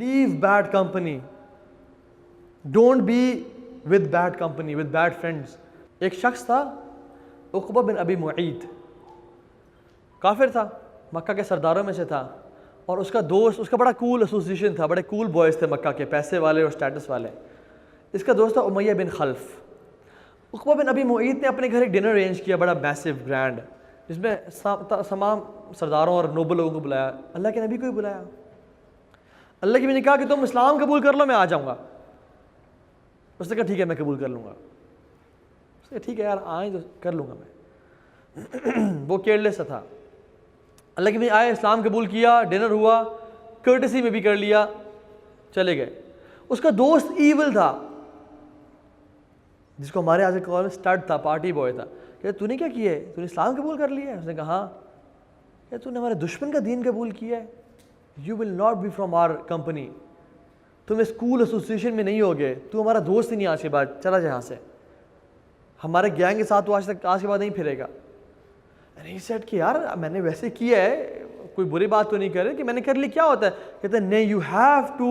leave bad company. Don't be with bad company, with bad friends. ایک شخص تھا عقبہ بن ابی معیط، کافر تھا، مکہ کے سرداروں میں سے تھا، اور اس کا دوست، اس کا بڑا کول ایسوسیشن تھا، بڑے کول بوائز تھے مکہ کے، پیسے والے اور سٹیٹس والے. اس کا دوست تھا امیہ بن خلف. عقبہ بن ابی معیط نے اپنے گھر ایک ڈنر ارینج کیا، بڑا میسو گرینڈ، جس میں تمام سرداروں اور نوبل لوگوں کو بلایا، اللہ کے نبی کو بھی بلایا. اللہ کے نبی نے کہا کہ تم اسلام قبول کر لو، میں آ جاؤں گا. اس نے کہا ٹھیک ہے میں قبول کر لوں گا. اس نے کہا ٹھیک ہے یار آئیں تو کر لوں گا میں. وہ کیئرلیس تھا. اللہ کے نبی آئے، اسلام قبول کیا، ڈنر ہوا، کرٹسی میں بھی کر لیا، چلے گئے. اس کا دوست ایول تھا، جس کو ہمارے یہاں سے کال اسٹڈ تھا، پارٹی بوائے تھا. کہ تو نے کیا کیا ہے، تو نے اسلام قبول کر لیا ہے؟ اس نے کہا ہاں. کہ تو نے ہمارے دشمن کا دین قبول کیا ہے. You will not be from our company. تم اسکول ایسوسیشن میں نہیں ہوگے، تو ہمارا دوست ہی نہیں آج کے بعد، چلا جائے یہاں سے. ہمارے گینگ کے ساتھ تو آج کے بعد نہیں پھرے گا. نہیں سیٹ کہ یار میں نے ویسے کیا ہے، کوئی بری بات تو نہیں کر رہے کہ میں نے کر لی، کیا ہوتا ہے؟ کہتے ہیں نہیں، you have to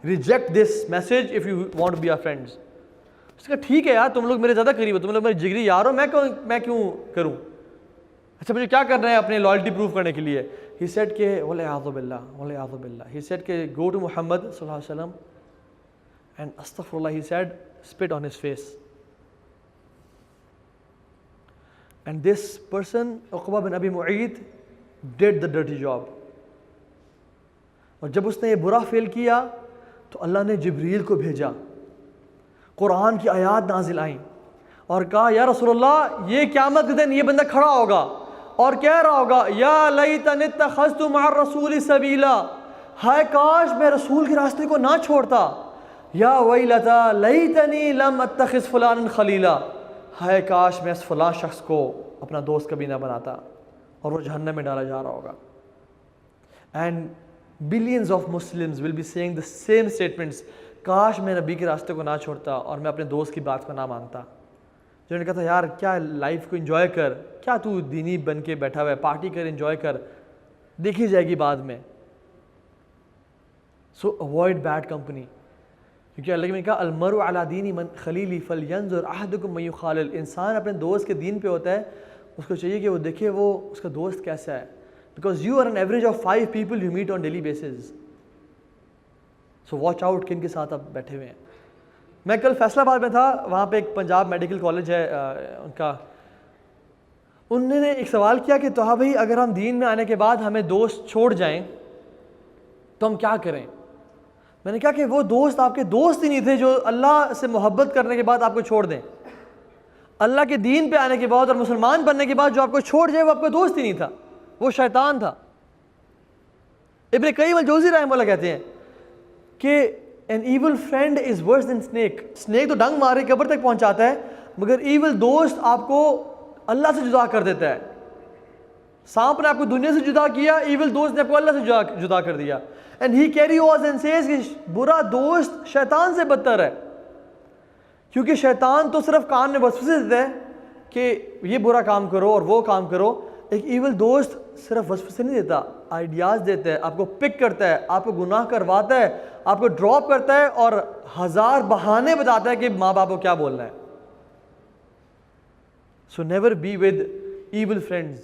reject this message if you want to be our friends. اس کا ٹھیک ہے یار، تم لوگ میرے زیادہ قریب ہو، تم لوگ میرے جگری یار ہو، میں کیوں کروں؟ اچھا مجھے کیا کرنا ہے اپنی لائلٹی پروف کرنے کے لیے؟ ہی سیڈ کہ والعیاذ باللہ والعیاذ باللہ، ہی سیڈ کہ گو ٹو محمد صلی اللہ علیہ وسلم اینڈ استغفر اللہ، he said spit on his face. And this person عقبہ بن ابی معیط did the dirty job. اور جب اس نے یہ برا فیل کیا تو اللہ نے جبریل کو بھیجا، قرآن کی آیات نازل آئیں اور کہا یا رسول اللہ یہ قیامت کے دن یہ بندہ کھڑا ہوگا اور کہہ رہا ہوگا یا لیتنی اتخذت مع الرسول سبیلا، ہائے کاش میں رسول کے راستے کو نہ چھوڑتا. یا ویلتا لیتنی لم اتخذ فلانا خلیلا، ہائے کاش میں اس فلاں شخص کو اپنا دوست کبھی نہ بناتا، اور وہ جہنم میں ڈالا جا رہا ہوگا. And billions of Muslims will be seeing the same statements، کاش میں نبی کے راستے کو نہ چھوڑتا اور میں اپنے دوست کی بات کو نہ مانتا. جنہوں نے کہا تھا یار کیا لائف کو انجوائے کر، کیا تو دینی بن کے بیٹھا ہوا ہے، پارٹی کر، انجوائے کر، دیکھی جائے گی بعد میں. سو اوائڈ بیڈ کمپنی، کیونکہ اللہ نے کہا المرء علی دین من خلیلی فلینظر احدکم من یخالل. انسان اپنے دوست کے دین پہ ہوتا ہے، اس کو چاہیے کہ وہ دیکھے وہ اس کا دوست کیسا ہے. Because you are an average of 5 people you meet on daily basis. So watch out کن کے ساتھ آپ بیٹھے ہوئے ہیں. میں کل فیصل آباد میں تھا، وہاں پہ ایک پنجاب میڈیکل کالج ہے ان کا، انہوں نے ایک سوال کیا کہ تو بھائی اگر ہم دین میں آنے کے بعد ہمیں دوست چھوڑ جائیں تو ہم کیا کریں؟ میں نے کہا کہ وہ دوست آپ کے دوست ہی نہیں تھے جو اللہ سے محبت کرنے کے بعد آپ کو چھوڑ دیں. اللہ کے دین پہ آنے کے بعد اور مسلمان بننے کے بعد جو آپ کو چھوڑ جائے وہ آپ کا دوست ہی نہیں تھا، وہ شیطان تھا. ابن قیم الجوزی رحمہ اللہ کہتے ہیں کہ an evil friend is worse than snake. snake تو ڈنگ مارے قبر تک پہنچاتا ہے، مگر ایول دوست آپ کو اللہ سے جدا کر دیتا ہے. سانپ نے آپ کو دنیا سے جدا کیا، ایول دوست نے آپ کو اللہ سے جدا کر دیا. and he carry on and says کہ برا دوست شیطان سے بدتر ہے، کیونکہ شیطان تو صرف کان میں وسوسے دیتا ہے کہ یہ برا کام کرو اور وہ کام کرو. ایک ایول دوست صرف وسوسے نہیں دیتا، آئیڈیاز دیتا ہے، آپ کو پک کرتا ہے، آپ کو گناہ کرواتا ہے، آپ کو ڈراپ کرتا ہے اور 1000 بہانے بتاتا ہے کہ ماں باپ کو کیا بولنا ہے. So never be with evil friends.